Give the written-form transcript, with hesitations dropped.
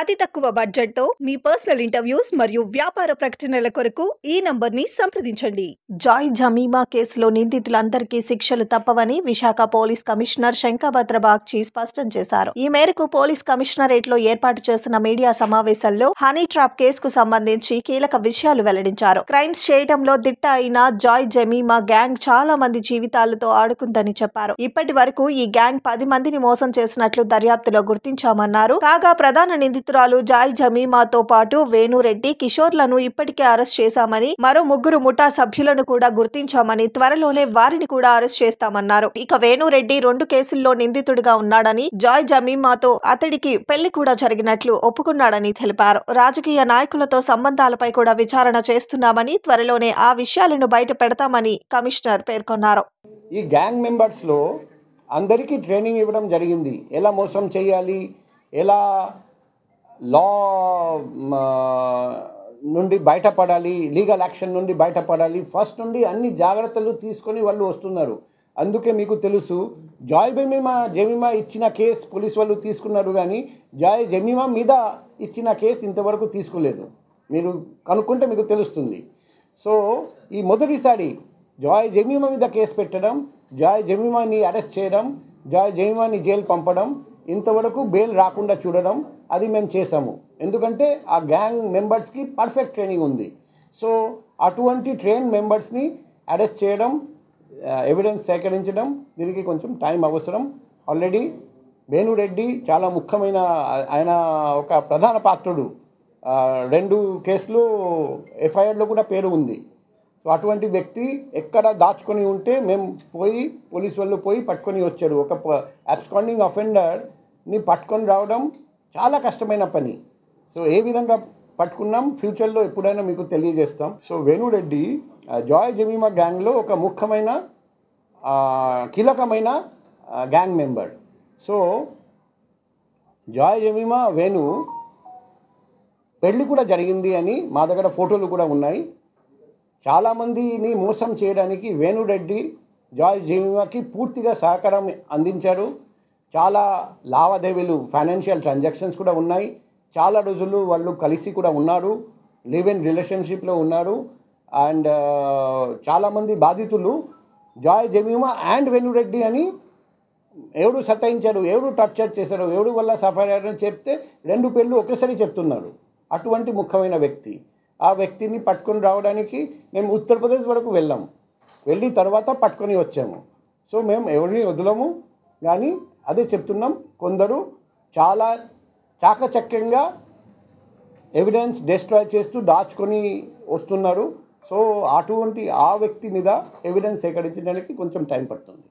అతి తక్కువ బడ్జెట్‌తో మీ పర్సనల్ ఇంటర్వ్యూస్ మరియు వ్యాపార ప్రకటనల కొరకు ఈ నంబర్‌ని సంప్రదించండి. జాయ్ జమీమా కేసులో నిందితులందరికీ శిక్షలు తప్పవని విశాఖ పోలీస్ కమిషనర్ శంఖభద్ర బాగ్చి స్పష్టం చేశారు. ఈ మేరకు పోలీస్ కమిషనరేట్లో ఏర్పాటు చేసిన మీడియా సమావేశంలో హనీ ట్రాప్ కేసుకు సంబంధించి కీలక విషయాలు వెల్లడించారు. క్రైమ్స్ చేయడంలో దిట్ట అయిన జాయ్ జమీమా గ్యాంగ్ చాలా మంది జీవితాలతో ఆడుకుందని చెప్పారు. ఇప్పటి వరకు ఈ గ్యాంగ్ 10 మందిని మోసం చేసినట్లు దర్యాప్తులో గుర్తించామన్నారు. కాగా ప్రధాన నిందితురాలు జాయ్ జమీమాతో పాటు వేణురెడ్డి, కిషోర్లను ఇప్పటికే అరెస్ట్ చేశామని, మరో 3 ముఠా సభ్యులను కూడా గుర్తించామని, త్వరలోనే వారిని కూడా అరెస్ట్ చేస్తామన్నారు. ఇక వేణురెడ్డి 2 కేసుల్లో నిందితుడిగా ఉన్నాడని, జాయ్ జమీమాతో అతడికి పెళ్లి కూడా జరిగినట్లు ఒప్పుకున్నాడని తెలిపారు. రాజకీయ నాయకులతో సంబంధాలపై కూడా విచారణ చేస్తున్నామని, త్వరలోనే ఆ విషయాలను బయట పెడతామని కమిషనర్ పేర్కొన్నారు. ఈ గ్యాంగ్ మెంబర్స్లో అందరికీ ట్రైనింగ్ ఇవ్వడం జరిగింది. ఎలా మోసం చేయాలి, ఎలా లా నుండి బయటపడాలి, లీగల్ యాక్షన్ నుండి బయటపడాలి, ఫస్ట్ నుండి అన్ని జాగ్రత్తలు తీసుకొని వాళ్ళు వస్తున్నారు. అందుకే మీకు తెలుసు, జాయ్ జమీమా ఇచ్చిన కేసు పోలీసు వాళ్ళు తీసుకున్నారు, కానీ జాయ్ జమీమా మీద ఇచ్చిన కేసు ఇంతవరకు తీసుకోలేదు. మీరు కనుక్కుంటే మీకు తెలుస్తుంది. సో ఈ మొదటిసారి జాయ్ జమీమా మీద కేసు పెట్టడం, జాయ్ జమీమాని అరెస్ట్ చేయడం, జాయ్ జమీమాని జైలు పంపడం, ఇంతవరకు బెయిల్ రాకుండా చూడడం, అది మేము చేసాము. ఎందుకంటే ఆ గ్యాంగ్ మెంబర్స్కి పర్ఫెక్ట్ ట్రైనింగ్ ఉంది. సో అటువంటి ట్రైన్ మెంబర్స్ని అరెస్ట్ చేయడం, ఎవిడెన్స్ సేకరించడం, దీనికి కొంచెం టైం అవసరం. ఆల్రెడీ వేణురెడ్డి చాలా ముఖ్యమైన, ఆయన ఒక ప్రధాన పాత్రుడు. 2 కేసులు ఎఫ్ఐఆర్లో కూడా పేరు ఉంది. సో అటువంటి వ్యక్తి ఎక్కడ దాచుకొని ఉంటే మేము పోలీసు వాళ్ళు పోయి పట్టుకొని వచ్చారు. ఒక అబ్స్కాండింగ్ అఫెండర్ని పట్టుకొని రావడం చాలా కష్టమైన పని. సో ఏ విధంగా పట్టుకున్నాం ఫ్యూచర్లో ఎప్పుడైనా మీకు తెలియజేస్తాం. సో వేణురెడ్డి జాయ్ జమీమా గ్యాంగ్లో ఒక ముఖ్యమైన కీలకమైన gang member. So Joy Jemimah Venu పెళ్లి కూడా జరిగింది అని మా దగ్గర ఫోటోలు కూడా ఉన్నాయి. చాలామందిని మోసం చేయడానికి వేణురెడ్డి జాయ్ జమీమాకి పూర్తిగా సహకారం అందించారు. చాలా లావాదేవీలు, ఫైనాన్షియల్ ట్రాన్సాక్షన్స్ కూడా ఉన్నాయి. చాలా రోజులు వాళ్ళు కలిసి కూడా ఉన్నారు, లివ్ ఇన్ రిలేషన్షిప్లో ఉన్నారు. అండ్ చాలామంది బాధితులు జాయ్ జమీమా అండ్ వేణురెడ్డి అని ఎవరు సతాయించారు, ఎవరు టార్చర్ చేశారు, ఎవరు వల్ల సఫర్ అయ్యారని చెప్తే 2 పేర్లు ఒకేసారి చెప్తున్నారు. అటువంటి ముఖ్యమైన వ్యక్తి. ఆ వ్యక్తిని పట్టుకొని రావడానికి మేము ఉత్తరప్రదేశ్ వరకు వెళ్ళి తర్వాత పట్టుకొని వచ్చాము. సో మేము ఎవరిని వదలము, కానీ అదే చెప్తున్నాం, కొందరు చాలా చాకచక్యంగా ఎవిడెన్స్ డిస్ట్రాయ్ చేస్తూ దాచుకొని వస్తున్నారు. సో అటువంటి ఆ వ్యక్తి మీద ఎవిడెన్స్ సేకరించడానికి కొంచెం టైం పడుతుంది.